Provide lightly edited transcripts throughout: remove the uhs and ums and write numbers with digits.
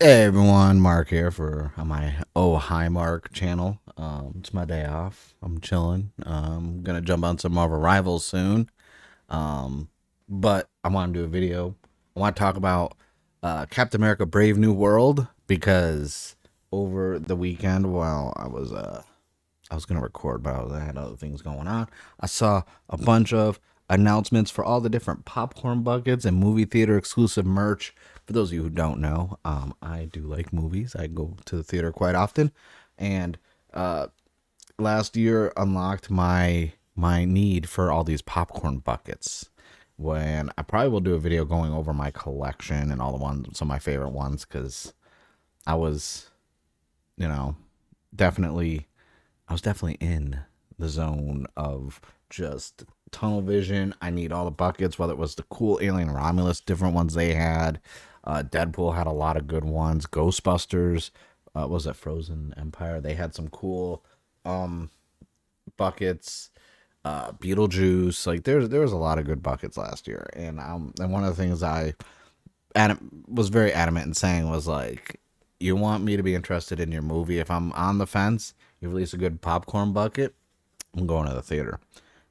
Hey everyone, Mark here for my Oh Hi Mark channel. It's my day off. I'm chilling. Gonna jump on some Marvel Rivals soon. Um, but I want to do a video. I want to talk about Captain America: Brave New World because over the weekend, while I was gonna record, but I had other things going on. I saw a bunch of announcements for all the different popcorn buckets and movie theater exclusive merch. For those of you who don't know, I do like movies. I go to the theater quite often, and uh, last year unlocked my need for all these popcorn buckets. When I probably will do a video going over my collection and all the ones, some of my favorite ones, because I was, you know, definitely I was definitely in the zone of just tunnel vision. I need all the buckets, whether it was the cool Alien Romulus, different ones they had. Deadpool had a lot of good ones. Ghostbusters, was it Frozen Empire? They had some cool um, buckets. Beetlejuice, like there was a lot of good buckets last year, and one of the things was very adamant in saying was like, you want me to be interested in your movie. If I'm on the fence, you release a good popcorn bucket, I'm going to the theater.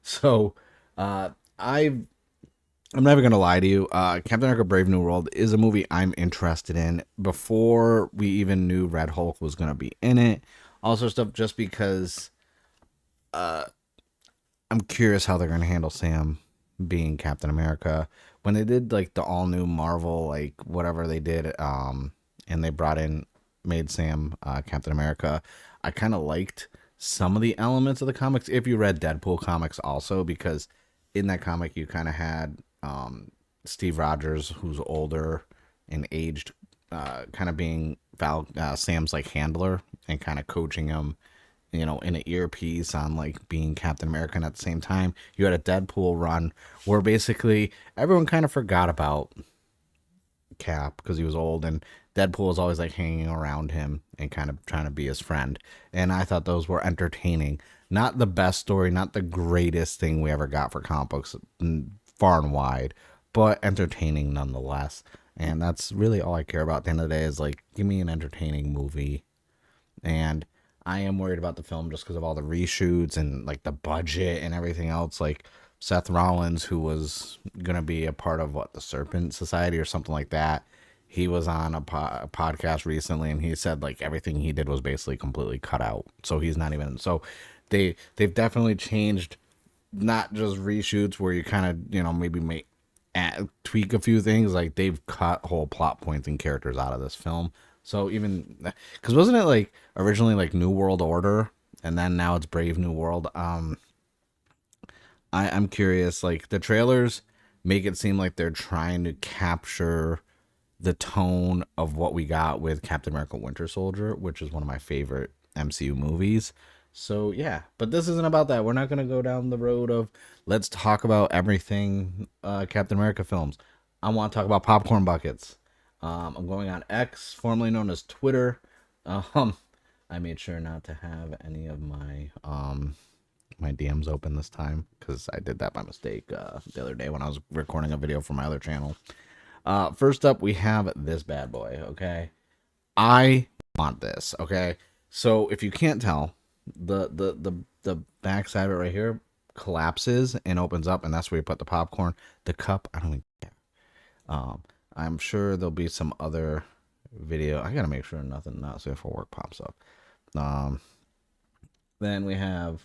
So, uh, I I'm never gonna lie to you. Captain America: Brave New World is a movie I'm interested in. Before we even knew Red Hulk was gonna be in it, all sorts of stuff. Just because I'm curious how they're gonna handle Sam being Captain America. When they did like the all new Marvel, like whatever they did, and they made Sam Captain America, I kind of liked some of the elements of the comics. If you read Deadpool comics, also because in that comic you kind of had Steve Rogers, who's older and aged, kind of being Sam's like handler and kind of coaching him, in an earpiece on like being Captain America. And at the same time, you had a Deadpool run where basically everyone kind of forgot about Cap because he was old, and Deadpool was always like hanging around him and kind of trying to be his friend. And I thought those were entertaining. Not the best story, not the greatest thing we ever got for comic books, far and wide, but entertaining nonetheless. And that's really all I care about at the end of the day is like, give me an entertaining movie. And I am worried about the film just because of all the reshoots and like the budget and everything else. Like Seth Rollins, who was gonna be a part of the Serpent Society or something like that, he was on a podcast recently and he said like everything he did was basically completely cut out. So he's not even. So they've definitely changed, not just reshoots where you kind of maybe make tweak a few things. Like they've cut whole plot points and characters out of this film. So even because wasn't it like originally like New World Order, and then now it's Brave New World. I'm curious. Like the trailers make it seem like they're trying to capture the tone of what we got with Captain America: Winter Soldier, which is one of my favorite MCU movies. So yeah, but this isn't about that. We're not gonna go down the road of let's talk about everything Captain America films. I want to talk about popcorn buckets. I'm going on X, formerly known as Twitter. Um, I made sure not to have any of my DMs open this time because I did that by mistake the other day when I was recording a video for my other channel. First up, we have this bad boy. Okay, I want this. Okay, so if you can't tell, the backside of it right here collapses and opens up, and that's where you put the popcorn. The cup, I don't even care. Um, I'm sure there'll be some other video. I gotta make sure nothing not safe for work pops up. Um, then we have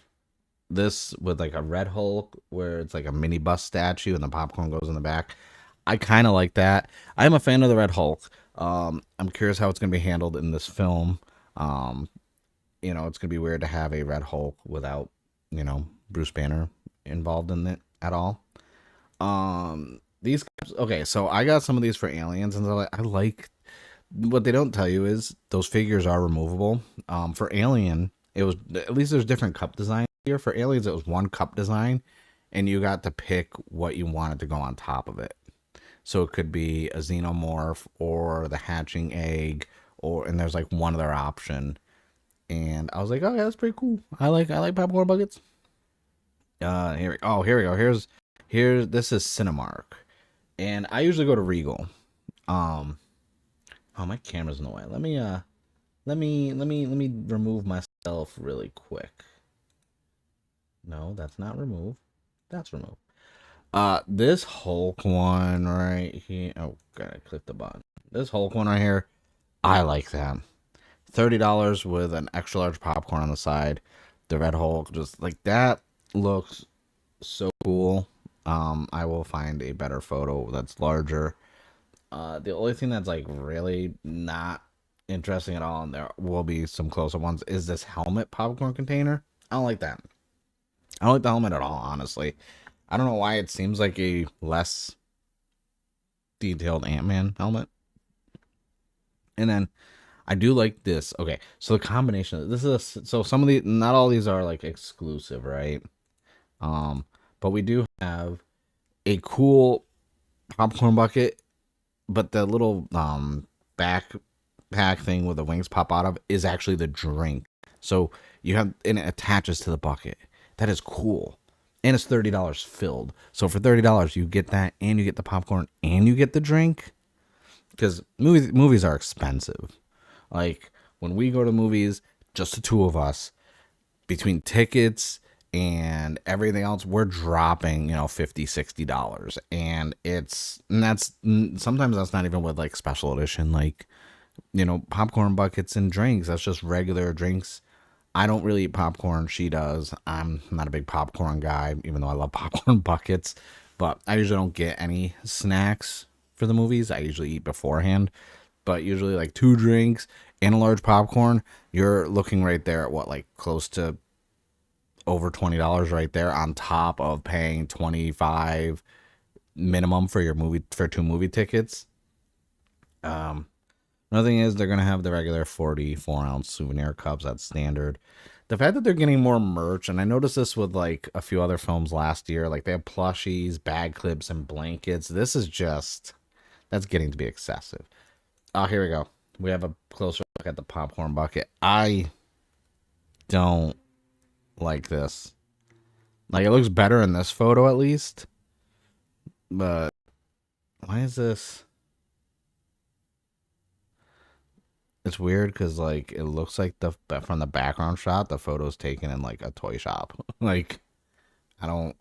this with like a Red Hulk where it's like a mini bus statue and the popcorn goes in the back. I kind of like that. I'm a fan of the Red Hulk. I'm curious how it's going to be handled in this film. Um, it's going to be weird to have a Red Hulk without, Bruce Banner involved in it at all. These okay, so I got some of these for aliens, and I like what they don't tell you is those figures are removable. For Alien, it was at least there's different cup design here. For Aliens, it was one cup design, and you got to pick what you wanted to go on top of it. So it could be a xenomorph or the hatching egg, and there's like one other option. And I was like, oh yeah, that's pretty cool. I like popcorn buckets. Here we go. Here's this is Cinemark, and I usually go to Regal. Um, Oh, my camera's in the way. Let me remove myself really quick. No, that's not remove. That's remove. This Hulk one right here. Oh, gotta click the button. This Hulk one right here. I like that. $30 with an extra large popcorn on the side. The Red Hulk, just like that, looks so cool. I will find a better photo that's larger. The only thing that's like really not interesting at all, and there will be some closer ones, is this helmet popcorn container. I don't like that. I don't like the helmet at all, honestly. I don't know why it seems like a less detailed Ant-Man helmet. And then I do like this. Okay, so the combination. This is so some of the not all these are like exclusive, right? Um, but we do have a cool popcorn bucket, but the little backpack thing with the wings pop out of is actually the drink. So you have and it attaches to the bucket. That is cool. And it's $30 filled. So for $30 you get that and you get the popcorn and you get the drink. Because movies are expensive. Like when we go to movies, just the two of us, between tickets and everything else, we're dropping, $50, $60. And that's sometimes that's not even with like special edition, like, popcorn buckets and drinks. That's just regular drinks. I don't really eat popcorn. She does. I'm not a big popcorn guy, even though I love popcorn buckets. But I usually don't get any snacks for the movies. I usually eat beforehand. But usually, like two drinks and a large popcorn, you're looking right there at what, like close to over $20 right there, on top of paying 25 minimum for your movie for two movie tickets. Um, Another thing is they're gonna have the regular 44-ounce souvenir cups. That's standard. The fact that they're getting more merch, and I noticed this with like a few other films last year, like they have plushies, bag clips, and blankets. This is just that's getting to be excessive. Oh, here we go. We have a closer look at the popcorn bucket. I don't like this. Like it looks better in this photo at least, but why is this? It's weird because like it looks like the from the background shot, the photo's taken in like a toy shop. Like I don't,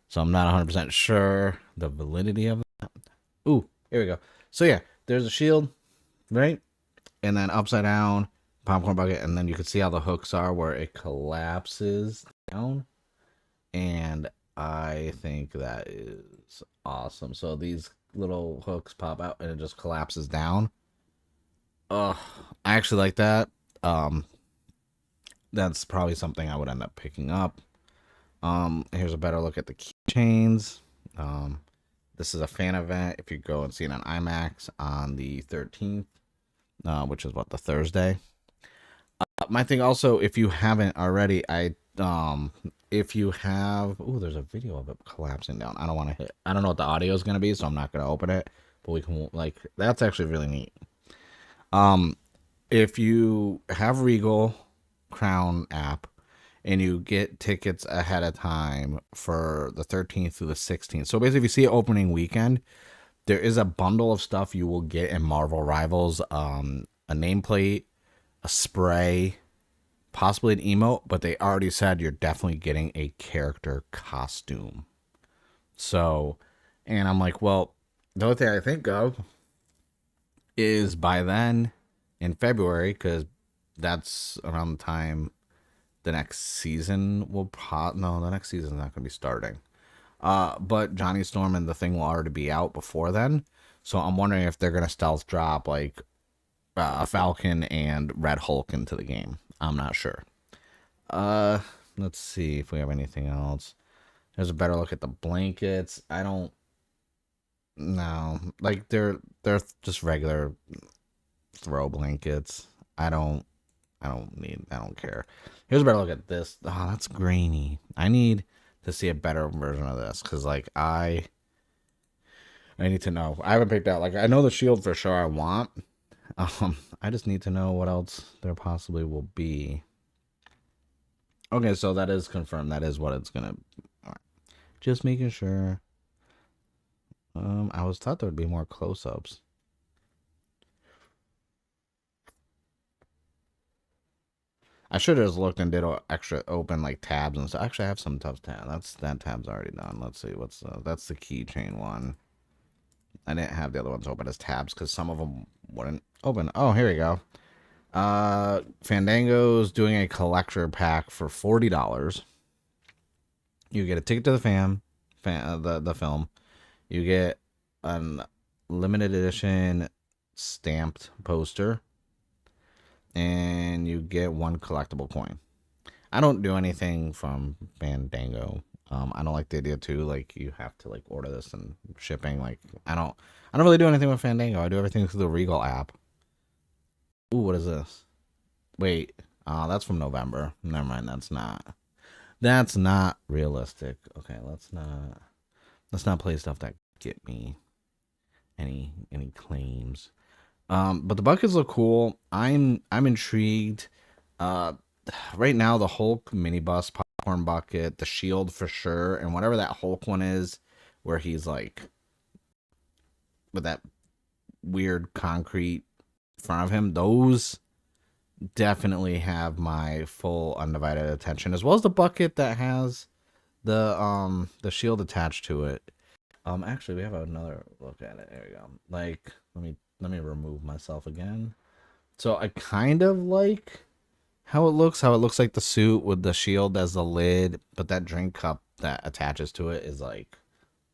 so I'm not 100% sure the validity of it. Ooh, here we go. So yeah, there's a shield, right? And then upside down popcorn bucket, and then you can see how the hooks are where it collapses down. And I think that is awesome. So these little hooks pop out and it just collapses down. I actually like that. Um, that's probably something I would end up picking up. Here's a better look at the keychains. Um, this is a fan event. If you go and see it on IMAX on the 13th, which is what, the Thursday. My thing also, if you haven't already, if you have, oh, there's a video of it collapsing down. I don't want to hit. I don't know what the audio is gonna be, so I'm not gonna open it. But we can like that's actually really neat. Um, if you have Regal Crown app and you get tickets ahead of time for the 13th through the 16th. So basically, if you see it opening weekend, there is a bundle of stuff you will get in Marvel Rivals, a nameplate, a spray, possibly an emote, but they already said you're definitely getting a character costume. So, and I'm like, well, the only thing I think of is by then in February, because that's around the time the next season will no, the next season's not gonna be starting. But Johnny Storm and the thing will already be out before then. So I'm wondering if they're gonna stealth drop like Falcon and Red Hulk into the game. I'm not sure. Uh, let's see if we have anything else. There's a better look at the blankets. I don't know. Like they're just regular throw blankets. I don't care. Here's a better look at this. Oh, that's grainy. I need to see a better version of this because like I need to know. I haven't picked out like I know the shield for sure I want. I just need to know what else there possibly will be. Okay, so that is confirmed. That is what it's gonna. All right. Just making sure. I was thought there would be more close-ups. I should have just looked and did extra open like tabs and stuff. Actually, I have some tough tabs. That tab's already done. Let's see what's that's the keychain one. I didn't have the other ones open as tabs because some of them wouldn't open. Oh, here we go. Fandango's doing a collector pack for $40. You get a ticket to the the film. You get a limited edition stamped poster, and you get one collectible coin. I don't do anything from Fandango. I don't like the idea too. Like you have to like order this and shipping. Like I don't really do anything with Fandango. I do everything through the Regal app. Ooh, what is this? Wait, that's from November. Never mind. That's not realistic. Okay, let's not play stuff that get me any claims. But the buckets look cool. I'm intrigued. Uh, right now the Hulk minibus popcorn bucket, the Shield for sure, and whatever that Hulk one is, where he's like with that weird concrete front of him. Those definitely have my full undivided attention, as well as the bucket that has the shield attached to it. Actually, we have another look at it. There we go. Like, let me remove myself again. So I kind of like how it looks. How it looks like the suit with the shield as the lid, but that drink cup that attaches to it is like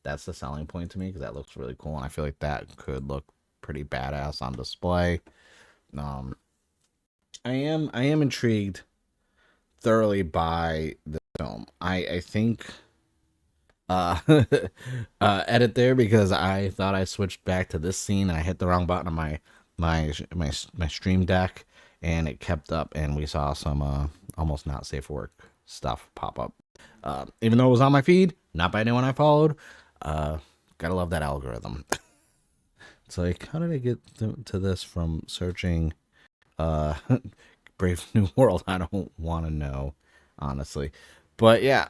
that's the selling point to me because that looks really cool, and I feel like that could look pretty badass on display. Um, I am intrigued thoroughly by the film. I think edit there because I thought I switched back to this scene and I hit the wrong button on my stream deck and it kept up and we saw some almost not safe for work stuff pop up. Even though it was on my feed, not by anyone I followed. Gotta love that algorithm. It's like, how did I get to this from searching Brave New World? I don't want to know, honestly. But yeah,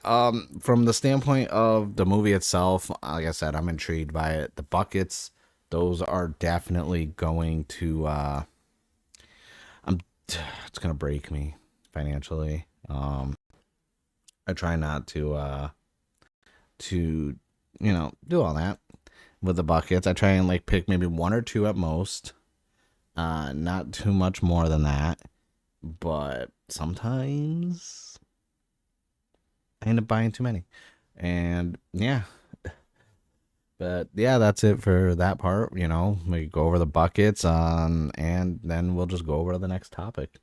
from the standpoint of the movie itself, like I said, I'm intrigued by it. The buckets, those are definitely going to it's gonna break me financially. I try not to do all that with the buckets. I try and like pick maybe one or two at most. Not too much more than that. But sometimes I end up buying too many. And yeah. But yeah, that's it for that part. We go over the buckets, and then we'll just go over to the next topic.